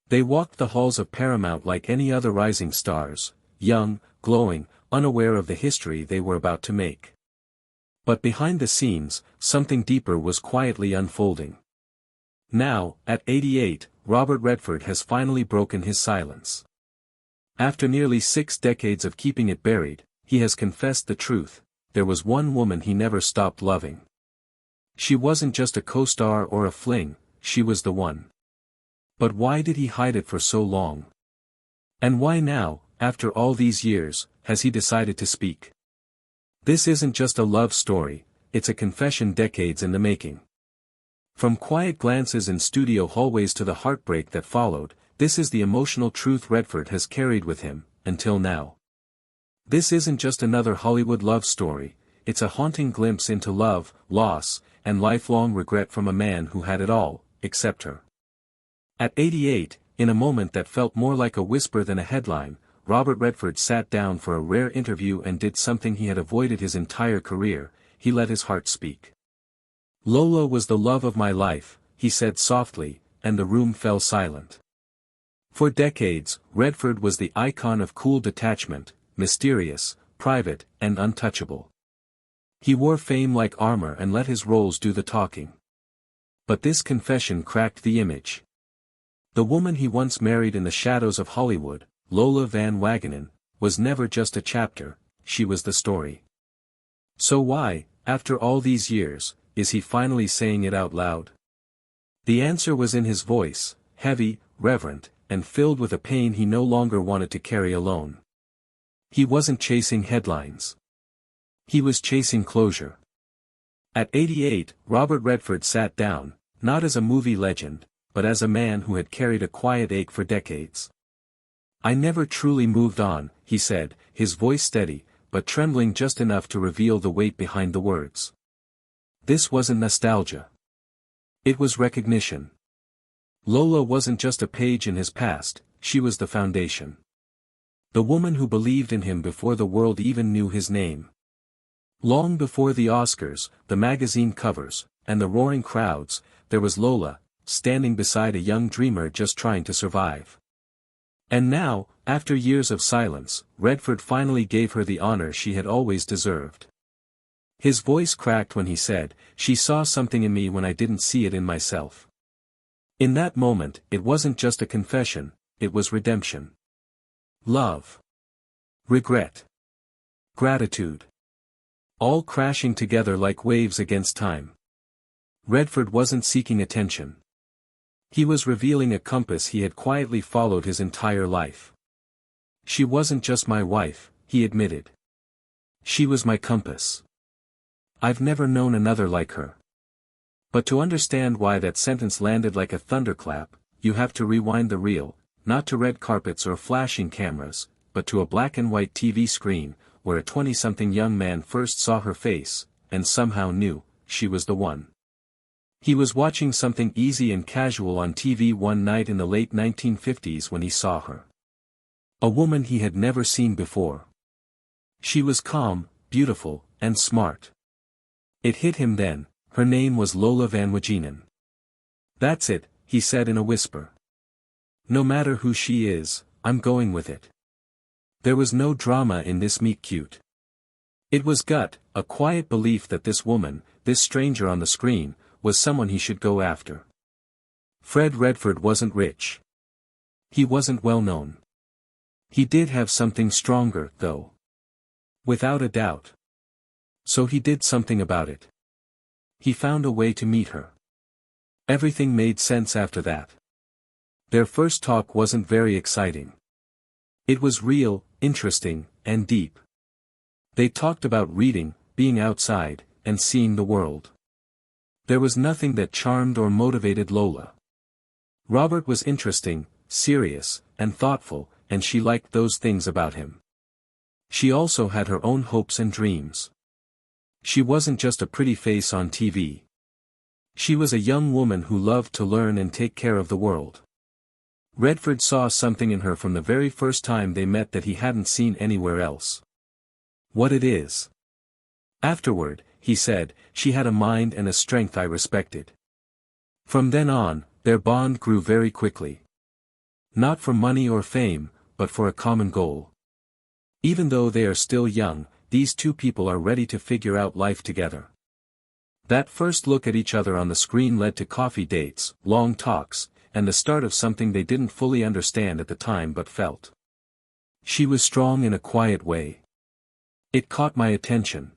They walked the halls of Paramount like any other rising stars, young, glowing, unaware of the history they were about to make. But behind the scenes, something deeper was quietly unfolding. Now, at 88, Robert Redford has finally broken his silence. After nearly 6 decades of keeping it buried, he has confessed the truth: there was one woman he never stopped loving. She wasn't just a co-star or a fling, she was the one. But why did he hide it for so long? And why now, after all these years, has he decided to speak? This isn't just a love story, it's a confession decades in the making. From quiet glances in studio hallways to the heartbreak that followed, this is the emotional truth Redford has carried with him, until now. This isn't just another Hollywood love story, it's a haunting glimpse into love, loss, and lifelong regret from a man who had it all, except her. At 88, in a moment that felt more like a whisper than a headline, Robert Redford sat down for a rare interview and did something he had avoided his entire career: he let his heart speak. "Lola was the love of my life," he said softly, and the room fell silent. For decades, Redford was the icon of cool detachment, mysterious, private, and untouchable. He wore fame like armor and let his roles do the talking. But this confession cracked the image. The woman he once married in the shadows of Hollywood, Lola Van Wagenen, was never just a chapter, she was the story. So why, after all these years, is he finally saying it out loud? The answer was in his voice, heavy, reverent, and filled with a pain he no longer wanted to carry alone. He wasn't chasing headlines. He was chasing closure. At 88, Robert Redford sat down, not as a movie legend, but as a man who had carried a quiet ache for decades. "I never truly moved on," he said, his voice steady, but trembling just enough to reveal the weight behind the words. This wasn't nostalgia. It was recognition. Lola wasn't just a page in his past, she was the foundation. The woman who believed in him before the world even knew his name. Long before the Oscars, the magazine covers, and the roaring crowds, there was Lola, standing beside a young dreamer just trying to survive. And now, after years of silence, Redford finally gave her the honor she had always deserved. His voice cracked when he said, "She saw something in me when I didn't see it in myself." In that moment, it wasn't just a confession, it was redemption. Love. Regret. Gratitude. All crashing together like waves against time. Redford wasn't seeking attention. He was revealing a compass he had quietly followed his entire life. "She wasn't just my wife," he admitted. "She was my compass. I've never known another like her." But to understand why that sentence landed like a thunderclap, you have to rewind the reel, not to red carpets or flashing cameras, but to a black and white TV screen, where a 20-something young man first saw her face, and somehow knew, she was the one. He was watching something easy and casual on TV one night in the late 1950s when he saw her. A woman he had never seen before. She was calm, beautiful, and smart. It hit him then, her name was Lola Van Wagenen. "That's it," he said in a whisper. "No matter who she is, I'm going with it." There was no drama in this meet-cute. It was gut, a quiet belief that this woman, this stranger on the screen, was someone he should go after. Fred Redford wasn't rich. He wasn't well known. He did have something stronger, though. Without a doubt. So he did something about it. He found a way to meet her. Everything made sense after that. Their first talk wasn't very exciting. It was real, interesting, and deep. They talked about reading, being outside, and seeing the world. There was nothing that charmed or motivated Lola. Robert was interesting, serious, and thoughtful, and she liked those things about him. She also had her own hopes and dreams. She wasn't just a pretty face on TV. She was a young woman who loved to learn and take care of the world. Redford saw something in her from the very first time they met that he hadn't seen anywhere else. "What it is?" Afterward, he said, "She had a mind and a strength I respected." From then on, their bond grew very quickly. Not for money or fame, but for a common goal. Even though they are still young, these two people are ready to figure out life together. That first look at each other on the screen led to coffee dates, long talks, and the start of something they didn't fully understand at the time but felt. She was strong in a quiet way. It caught my attention.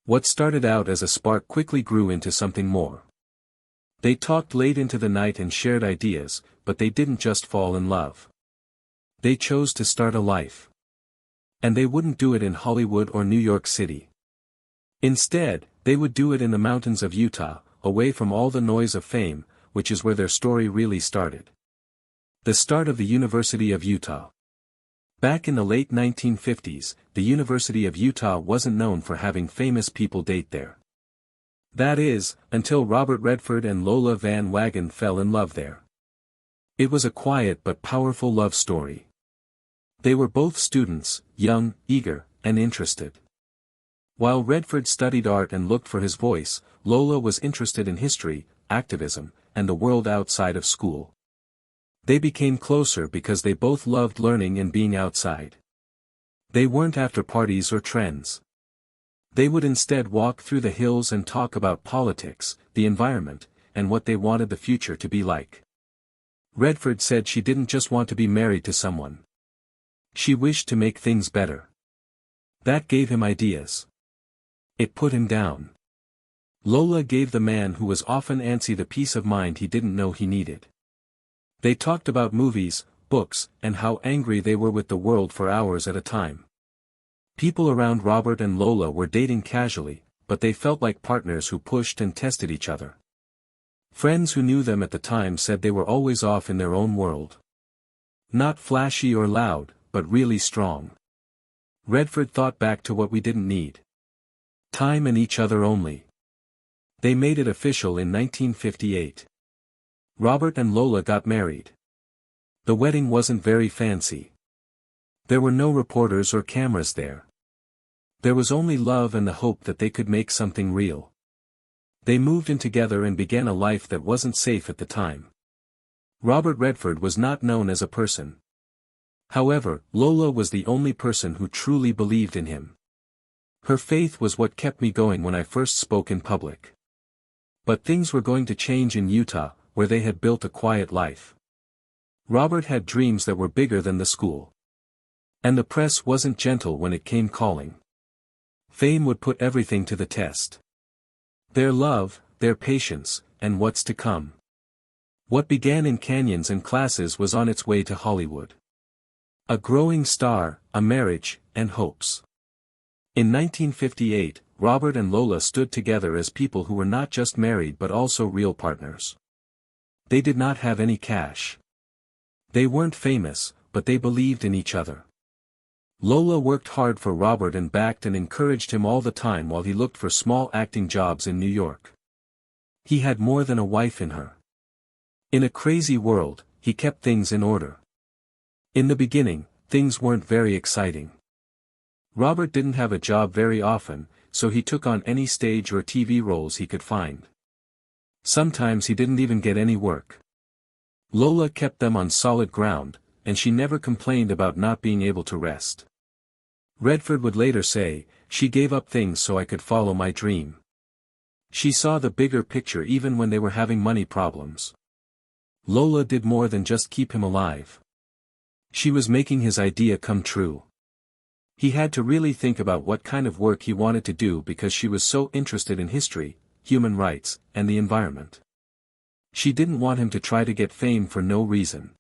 What started out as a spark quickly grew into something more. They talked late into the night and shared ideas, but they didn't just fall in love. They chose to start a life. And they wouldn't do it in Hollywood or New York City. Instead, they would do it in the mountains of Utah, away from all the noise of fame, which is where their story really started. The start of the University of Utah. Back in the late 1950s, the University of Utah wasn't known for having famous people date there. That is, until Robert Redford and Lola Van Wagen fell in love there. It was a quiet but powerful love story. They were both students, young, eager, and interested. While Redford studied art and looked for his voice, Lola was interested in history, activism, and the world outside of school. They became closer because they both loved learning and being outside. They weren't after parties or trends. They would instead walk through the hills and talk about politics, the environment, and what they wanted the future to be like. Redford said she didn't just want to be married to someone. She wished to make things better. That gave him ideas. It put him down. Lola gave the man who was often antsy the peace of mind he didn't know he needed. They talked about movies, books, and how angry they were with the world for hours at a time. People around Robert and Lola were dating casually, but they felt like partners who pushed and tested each other. Friends who knew them at the time said they were always off in their own world. Not flashy or loud, but really strong. Redford thought back to what we didn't need. Time and each other only. They made it official in 1958. Robert and Lola got married. The wedding wasn't very fancy. There were no reporters or cameras there. There was only love and the hope that they could make something real. They moved in together and began a life that wasn't safe at the time. Robert Redford was not known as a person. However, Lola was the only person who truly believed in him. Her faith was what kept me going when I first spoke in public. But things were going to change in Utah, where they had built a quiet life. Robert had dreams that were bigger than the school. And the press wasn't gentle when it came calling. Fame would put everything to the test. Their love, their patience, and what's to come. What began in canyons and classes was on its way to Hollywood. A growing star, a marriage, and hopes. In 1958, Robert and Lola stood together as people who were not just married but also real partners. They did not have any cash. They weren't famous, but they believed in each other. Lola worked hard for Robert and backed and encouraged him all the time while he looked for small acting jobs in New York. He had more than a wife in her. In a crazy world, he kept things in order. In the beginning, things weren't very exciting. Robert didn't have a job very often, so he took on any stage or TV roles he could find. Sometimes he didn't even get any work. Lola kept them on solid ground, and she never complained about not being able to rest. Redford would later say, "She gave up things so I could follow my dream." She saw the bigger picture even when they were having money problems. Lola did more than just keep him alive. She was making his idea come true. He had to really think about what kind of work he wanted to do because she was so interested in history, human rights, and the environment. She didn't want him to try to get fame for no reason.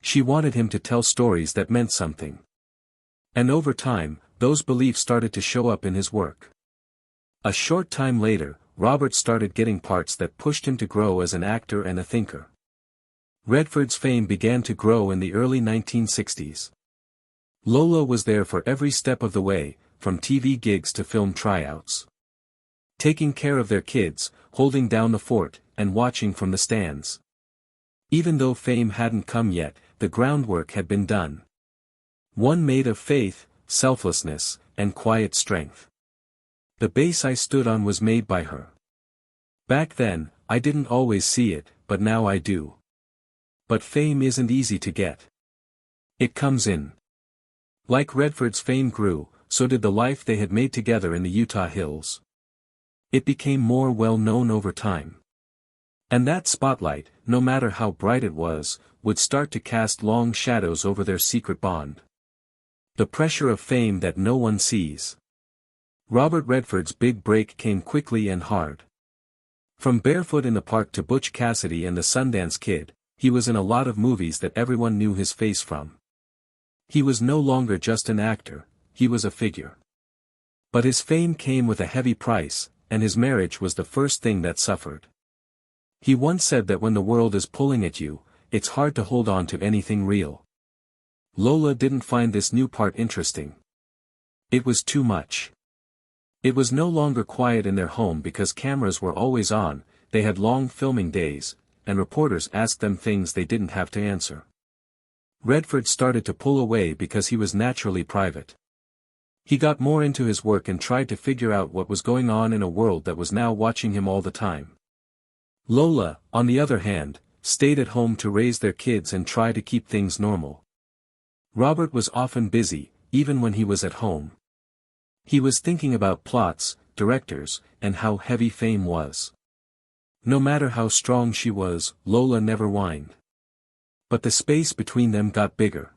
She wanted him to tell stories that meant something. And over time, those beliefs started to show up in his work. A short time later, Robert started getting parts that pushed him to grow as an actor and a thinker. Redford's fame began to grow in the early 1960s. Lola was there for every step of the way, from TV gigs to film tryouts. Taking care of their kids, holding down the fort, and watching from the stands. Even though fame hadn't come yet, the groundwork had been done. One made of faith, selflessness, and quiet strength. The base I stood on was made by her. Back then, I didn't always see it, but now I do. But fame isn't easy to get. It comes in. Like Redford's fame grew, so did the life they had made together in the Utah hills. It became more well known over time. And that spotlight, no matter how bright it was, would start to cast long shadows over their secret bond. The pressure of fame that no one sees. Robert Redford's big break came quickly and hard. From Barefoot in the Park to Butch Cassidy and the Sundance Kid, he was in a lot of movies that everyone knew his face from. He was no longer just an actor, he was a figure. But his fame came with a heavy price, and his marriage was the first thing that suffered. He once said that when the world is pulling at you, it's hard to hold on to anything real. Lola didn't find this new part interesting. It was too much. It was no longer quiet in their home because cameras were always on, they had long filming days, and reporters asked them things they didn't have to answer. Redford started to pull away because he was naturally private. He got more into his work and tried to figure out what was going on in a world that was now watching him all the time. Lola, on the other hand, stayed at home to raise their kids and try to keep things normal. Robert was often busy, even when he was at home. He was thinking about plots, directors, and how heavy fame was. No matter how strong she was, Lola never whined. But the space between them got bigger.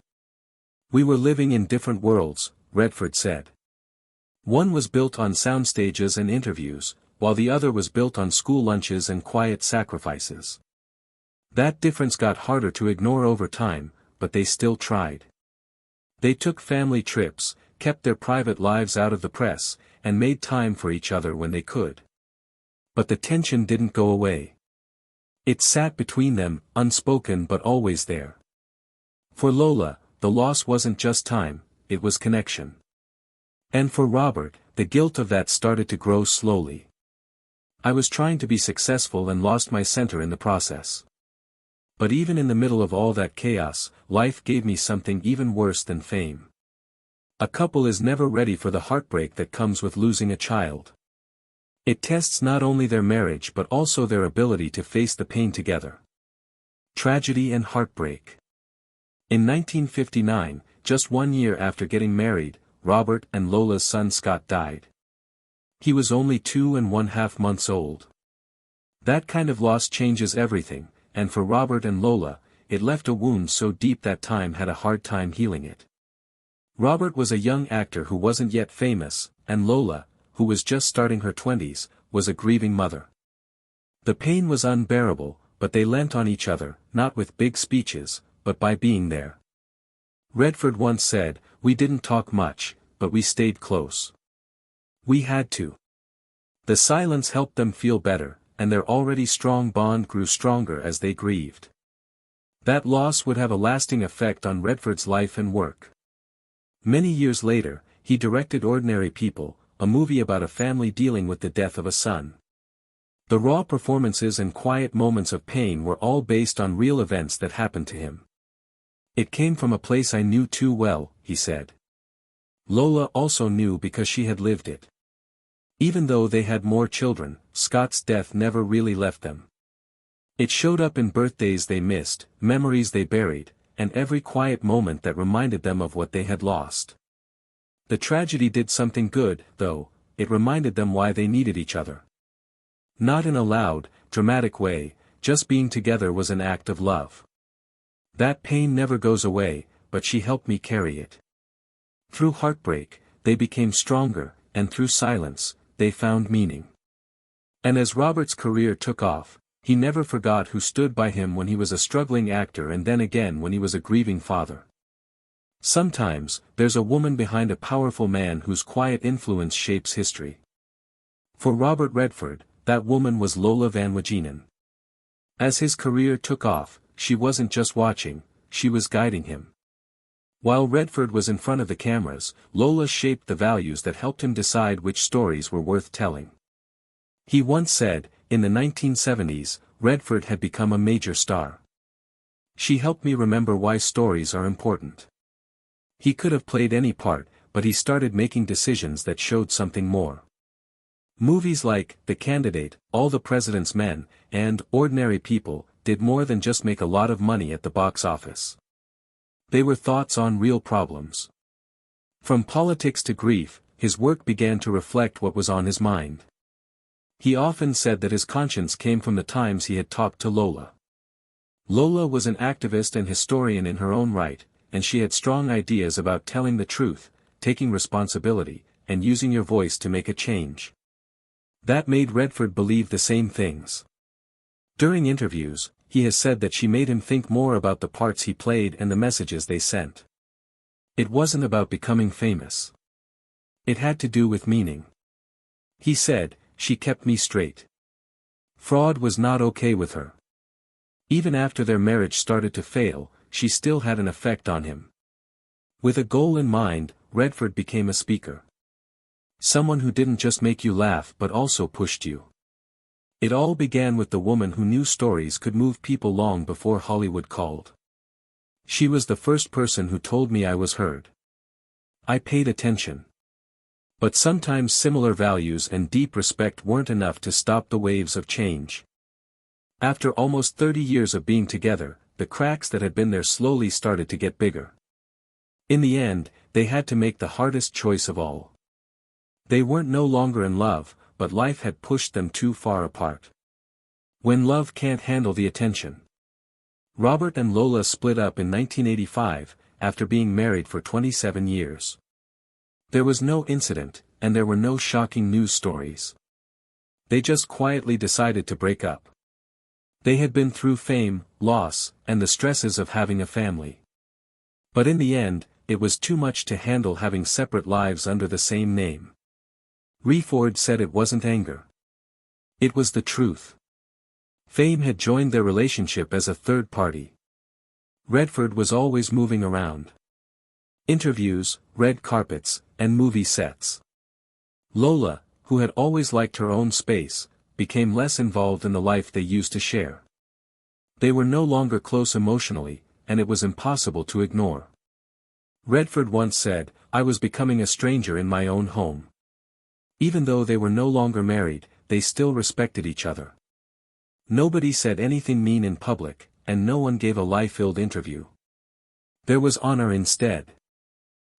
We were living in different worlds, Redford said. One was built on soundstages and interviews, while the other was built on school lunches and quiet sacrifices. That difference got harder to ignore over time, but they still tried. They took family trips, kept their private lives out of the press, and made time for each other when they could. But the tension didn't go away. It sat between them, unspoken but always there. For Lola, the loss wasn't just time, it was connection. And for Robert, the guilt of that started to grow slowly. I was trying to be successful and lost my center in the process. But even in the middle of all that chaos, life gave me something even worse than fame. A couple is never ready for the heartbreak that comes with losing a child. It tests not only their marriage but also their ability to face the pain together. Tragedy and heartbreak. In 1959, just 1 year after getting married, Robert and Lola's son Scott died. He was only 2.5 months old. That kind of loss changes everything, and for Robert and Lola, it left a wound so deep that time had a hard time healing it. Robert was a young actor who wasn't yet famous, and Lola, who was just starting her 20s, was a grieving mother. The pain was unbearable, but they leant on each other, not with big speeches, but by being there. Redford once said, "We didn't talk much, but we stayed close. We had to." The silence helped them feel better, and their already strong bond grew stronger as they grieved. That loss would have a lasting effect on Redford's life and work. Many years later, he directed Ordinary People, a movie about a family dealing with the death of a son. The raw performances and quiet moments of pain were all based on real events that happened to him. "It came from a place I knew too well," he said. Lola also knew because she had lived it. Even though they had more children, Scott's death never really left them. It showed up in birthdays they missed, memories they buried, and every quiet moment that reminded them of what they had lost. The tragedy did something good, though, it reminded them why they needed each other. Not in a loud, dramatic way, just being together was an act of love. That pain never goes away, but she helped me carry it. Through heartbreak, they became stronger, and through silence, they found meaning. And as Robert's career took off, he never forgot who stood by him when he was a struggling actor and then again when he was a grieving father. Sometimes, there's a woman behind a powerful man whose quiet influence shapes history. For Robert Redford, that woman was Lola Van Wagenen. As his career took off, she wasn't just watching, she was guiding him. While Redford was in front of the cameras, Lola shaped the values that helped him decide which stories were worth telling. He once said, in the 1970s, Redford had become a major star. "She helped me remember why stories are important." He could have played any part, but he started making decisions that showed something more. Movies like The Candidate, All the President's Men, and Ordinary People did more than just make a lot of money at the box office. They were thoughts on real problems. From politics to grief, his work began to reflect what was on his mind. He often said that his conscience came from the times he had talked to Lola. Lola was an activist and historian in her own right, and she had strong ideas about telling the truth, taking responsibility, and using your voice to make a change. That made Redford believe the same things. During interviews, he has said that she made him think more about the parts he played and the messages they sent. It wasn't about becoming famous. It had to do with meaning. He said, "She kept me straight." Fraud was not okay with her. Even after their marriage started to fail, she still had an effect on him. With a goal in mind, Redford became a speaker. Someone who didn't just make you laugh but also pushed you. It all began with the woman who knew stories could move people long before Hollywood called. She was the first person who told me I was heard. I paid attention. But sometimes similar values and deep respect weren't enough to stop the waves of change. After almost 30 years of being together, the cracks that had been there slowly started to get bigger. In the end, they had to make the hardest choice of all. They weren't no longer in love, but life had pushed them too far apart. When love can't handle the attention. Robert and Lola split up in 1985, after being married for 27 years. There was no incident, and there were no shocking news stories. They just quietly decided to break up. They had been through fame, loss, and the stresses of having a family. But in the end, it was too much to handle having separate lives under the same name. Redford said it wasn't anger. It was the truth. Fame had joined their relationship as a third party. Redford was always moving around. Interviews, red carpets, and movie sets. Lola, who had always liked her own space, became less involved in the life they used to share. They were no longer close emotionally, and it was impossible to ignore. Redford once said, "I was becoming a stranger in my own home." Even though they were no longer married, they still respected each other. Nobody said anything mean in public, and no one gave a lie-filled interview. There was honor instead.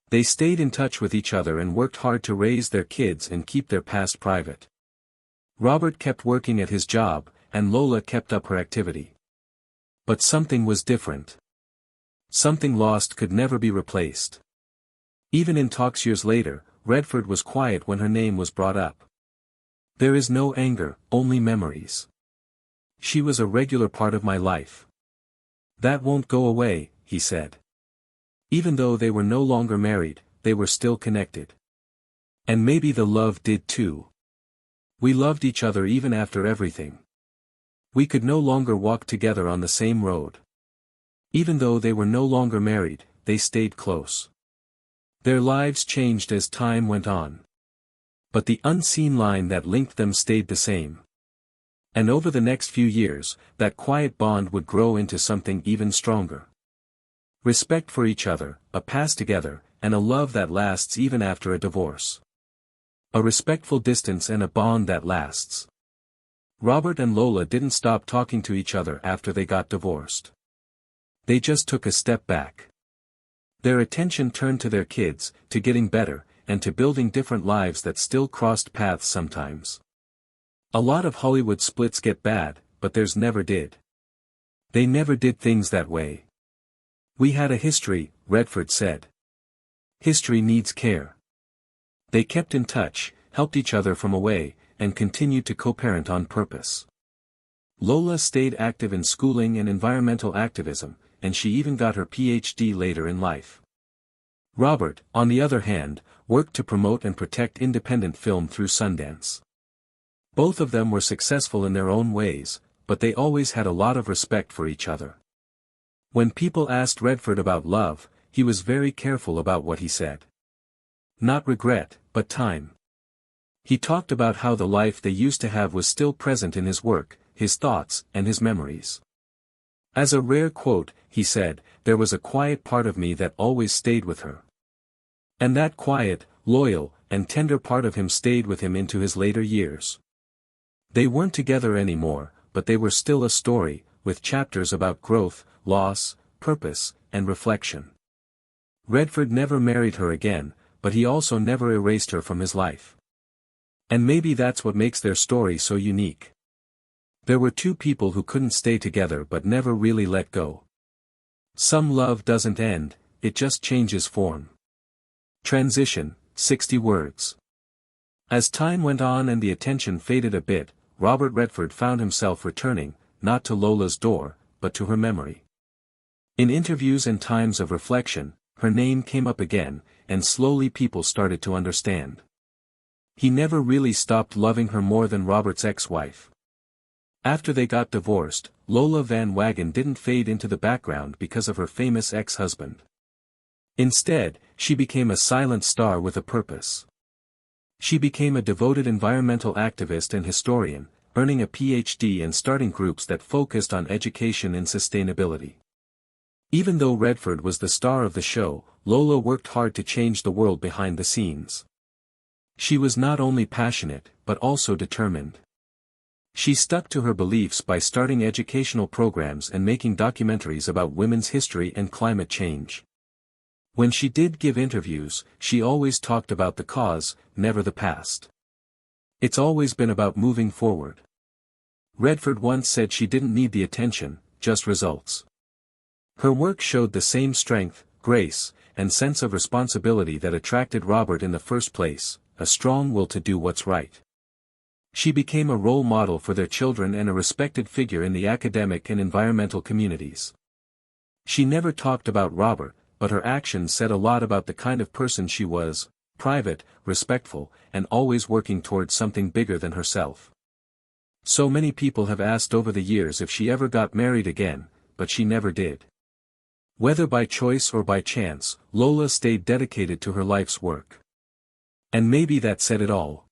They stayed in touch with each other and worked hard to raise their kids and keep their past private. Robert kept working at his job, and Lola kept up her activity. But something was different. Something lost could never be replaced. Even in talks years later, Redford was quiet when her name was brought up. "There is no anger, only memories. She was a regular part of my life. That won't go away," he said. Even though they were no longer married, they were still connected. And maybe the love did too. We loved each other even after everything. We could no longer walk together on the same road. Even though they were no longer married, they stayed close. Their lives changed as time went on. But the unseen line that linked them stayed the same. And over the next few years, that quiet bond would grow into something even stronger. Respect for each other, a past together, and a love that lasts even after a divorce. A respectful distance and a bond that lasts. Robert and Lola didn't stop talking to each other after they got divorced. They just took a step back. Their attention turned to their kids, to getting better, and to building different lives that still crossed paths sometimes. A lot of Hollywood splits get bad, but theirs never did. They never did things that way. "We had a history," Redford said. "History needs care." They kept in touch, helped each other from away, and continued to co-parent on purpose. Lola stayed active in schooling and environmental activism, and she even got her PhD later in life. Robert, on the other hand, worked to promote and protect independent film through Sundance. Both of them were successful in their own ways, but they always had a lot of respect for each other. When people asked Redford about love, he was very careful about what he said. Not regret, but time. He talked about how the life they used to have was still present in his work, his thoughts, and his memories. As a rare quote, he said, "There was a quiet part of me that always stayed with her." And that quiet, loyal, and tender part of him stayed with him into his later years. They weren't together anymore, but they were still a story, with chapters about growth, loss, purpose, and reflection. Redford never married her again, but he also never erased her from his life. And maybe that's what makes their story so unique. There were two people who couldn't stay together but never really let go. Some love doesn't end, it just changes form. Transition, 60 words. As time went on and the attention faded a bit, Robert Redford found himself returning, not to Lola's door, but to her memory. In interviews and times of reflection, her name came up again, and slowly people started to understand. He never really stopped loving her more than Robert's ex-wife. After they got divorced, Lola Van Wagen didn't fade into the background because of her famous ex-husband. Instead, she became a silent star with a purpose. She became a devoted environmental activist and historian, earning a PhD and starting groups that focused on education and sustainability. Even though Redford was the star of the show, Lola worked hard to change the world behind the scenes. She was not only passionate, but also determined. She stuck to her beliefs by starting educational programs and making documentaries about women's history and climate change. When she did give interviews, she always talked about the cause, never the past. It's always been about moving forward. Redford once said she didn't need the attention, just results. Her work showed the same strength, grace, and sense of responsibility that attracted Robert in the first place, a strong will to do what's right. She became a role model for their children and a respected figure in the academic and environmental communities. She never talked about Robert, but her actions said a lot about the kind of person she was, private, respectful, and always working towards something bigger than herself. So many people have asked over the years if she ever got married again, but she never did. Whether by choice or by chance, Lola stayed dedicated to her life's work. And maybe that said it all.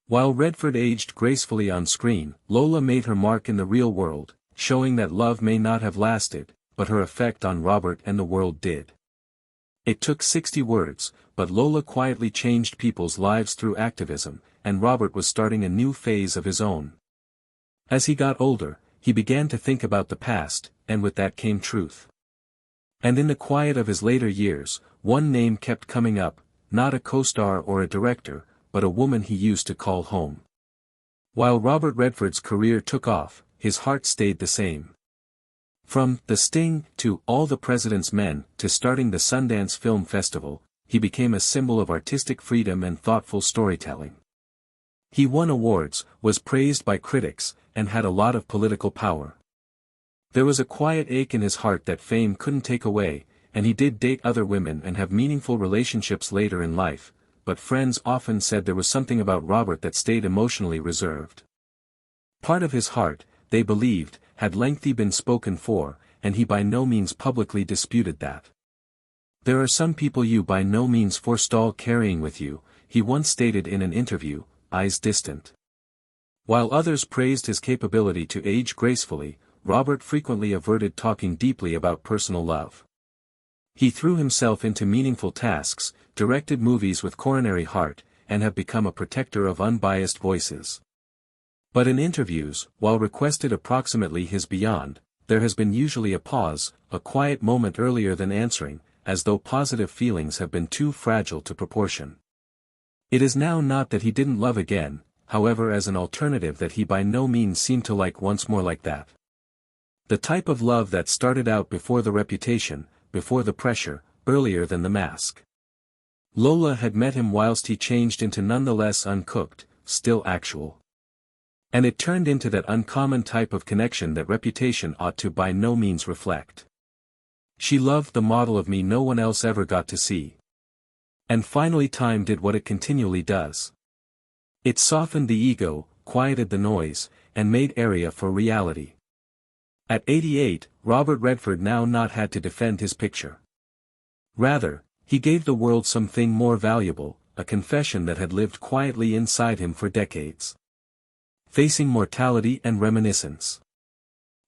While Redford aged gracefully on screen, Lola made her mark in the real world, showing that love may not have lasted, but her effect on Robert and the world did. It took 60 words, but Lola quietly changed people's lives through activism, and Robert was starting a new phase of his own. As he got older, he began to think about the past, and with that came truth. And in the quiet of his later years, one name kept coming up, not a co-star or a director, but a woman he used to call home. While Robert Redford's career took off, his heart stayed the same. From The Sting to All the President's Men to starting the Sundance Film Festival, he became a symbol of artistic freedom and thoughtful storytelling. He won awards, was praised by critics, and had a lot of political power. There was a quiet ache in his heart that fame couldn't take away, and he did date other women and have meaningful relationships later in life, but friends often said there was something about Robert that stayed emotionally reserved. Part of his heart, they believed, had lengthy been spoken for, and he by no means publicly disputed that. There are some people you by no means forestall carrying with you, he once stated in an interview, eyes distant. While others praised his capability to age gracefully, Robert frequently averted talking deeply about personal love. He threw himself into meaningful tasks, directed movies with coronary heart, and have become a protector of unbiased voices. But in interviews, while requested approximately his beyond, there has been usually a pause, a quiet moment earlier than answering, as though positive feelings have been too fragile to proportion. It is now not that he didn't love again, however, as an alternative that he by no means seemed to like once more like that. The type of love that started out before the reputation, before the pressure, earlier than the mask. Lola had met him whilst he changed into nonetheless uncooked, still actual. And it turned into that uncommon type of connection that reputation ought to by no means reflect. She loved the model of me no one else ever got to see. And finally time did what it continually does. It softened the ego, quieted the noise, and made area for reality. At 88, Robert Redford now not had to defend his picture. Rather, he gave the world something more valuable, a confession that had lived quietly inside him for decades. Facing mortality and reminiscence.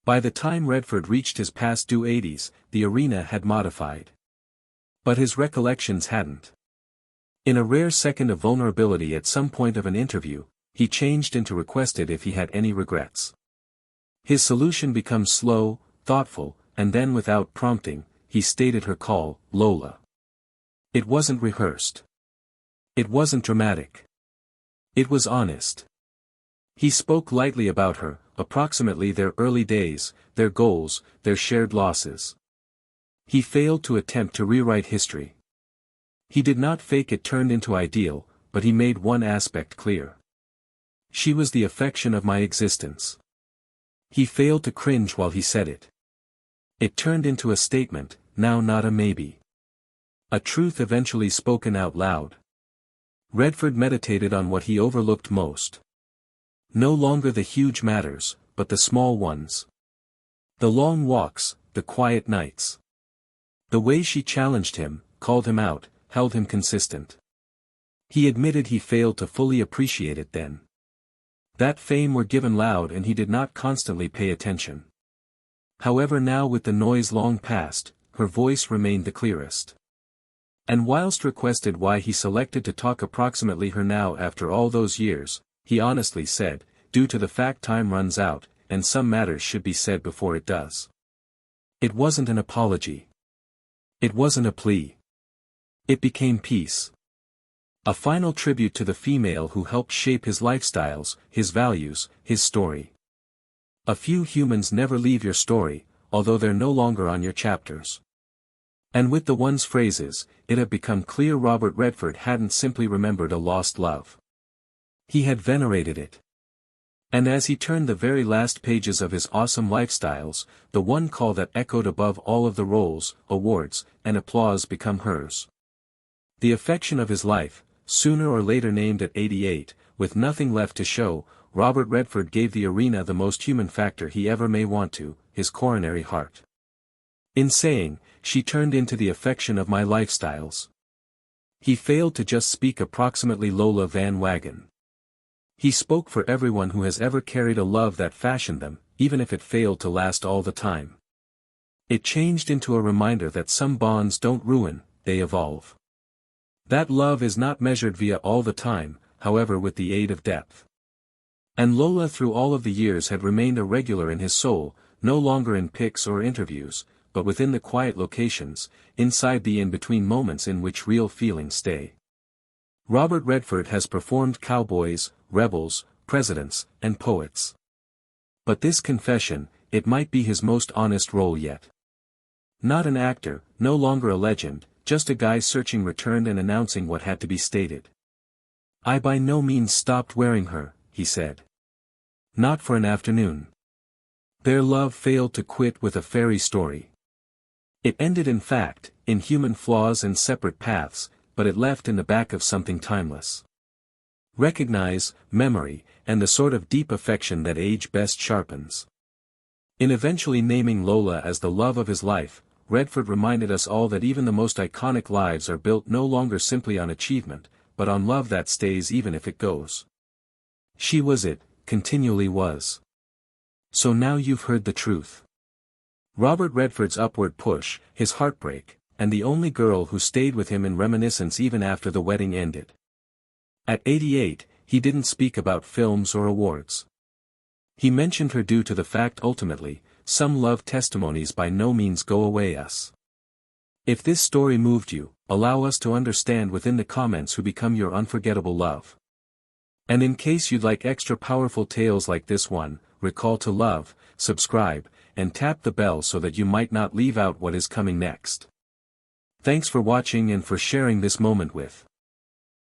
By the time Redford reached his past due 80s, the arena had modified. But his recollections hadn't. In a rare second of vulnerability at some point of an interview, he changed into requested if he had any regrets. His solution becomes slow, thoughtful, and then without prompting, he stated her call, Lola. It wasn't rehearsed. It wasn't dramatic. It was honest. He spoke lightly about her, approximately their early days, their goals, their shared losses. He failed to attempt to rewrite history. He did not fake it turned into ideal, but he made one aspect clear. She was the affection of my existence. He failed to cringe while he said it. It turned into a statement, now not a maybe. A truth eventually spoken out loud. Redford meditated on what he overlooked most. No longer the huge matters, but the small ones. The long walks, the quiet nights. The way she challenged him, called him out, held him consistent. He admitted he failed to fully appreciate it then. That fame were given loud and he did not constantly pay attention. However, now with the noise long past, her voice remained the clearest. And whilst requested why he selected to talk approximately her now after all those years, he honestly said, due to the fact time runs out, and some matters should be said before it does. It wasn't an apology. It wasn't a plea. It became peace. A final tribute to the female who helped shape his lifestyles, his values, his story. A few humans never leave your story, although they're no longer on your chapters. And with the one's phrases, it had become clear Robert Redford hadn't simply remembered a lost love. He had venerated it. And as he turned the very last pages of his awesome lifestyles, the one call that echoed above all of the roles, awards, and applause become hers. The affection of his life, sooner or later named at 88, with nothing left to show, Robert Redford gave the arena the most human factor he ever may want to, his coronary heart. In saying, she turned into the affection of my lifestyles. He failed to just speak approximately Lola Van Wagen. He spoke for everyone who has ever carried a love that fashioned them, even if it failed to last all the time. It changed into a reminder that some bonds don't ruin, they evolve. That love is not measured via all the time, however, with the aid of depth. And Lola through all of the years had remained a regular in his soul, no longer in pics or interviews, but within the quiet locations, inside the in-between moments in which real feelings stay. Robert Redford has performed cowboys, rebels, presidents, and poets. But this confession, it might be his most honest role yet. Not an actor, no longer a legend, just a guy searching, returned and announcing what had to be stated. I by no means stopped wearing her, he said. Not for an afternoon. Their love failed to quit with a fairy story. It ended in fact, in human flaws and separate paths, but it left in the back of something timeless. Recognize, memory, and the sort of deep affection that age best sharpens. In eventually naming Lola as the love of his life, Redford reminded us all that even the most iconic lives are built no longer simply on achievement, but on love that stays even if it goes. She was it, continually was. So now you've heard the truth. Robert Redford's upward push, his heartbreak, and the only girl who stayed with him in reminiscence even after the wedding ended. At 88, he didn't speak about films or awards. He mentioned her due to the fact ultimately, some love testimonies by no means go away us. If this story moved you, allow us to understand within the comments who become your unforgettable love. And in case you'd like extra powerful tales like this one, recall to love, subscribe, and tap the bell so that you might not leave out what is coming next. Thanks for watching and for sharing this moment with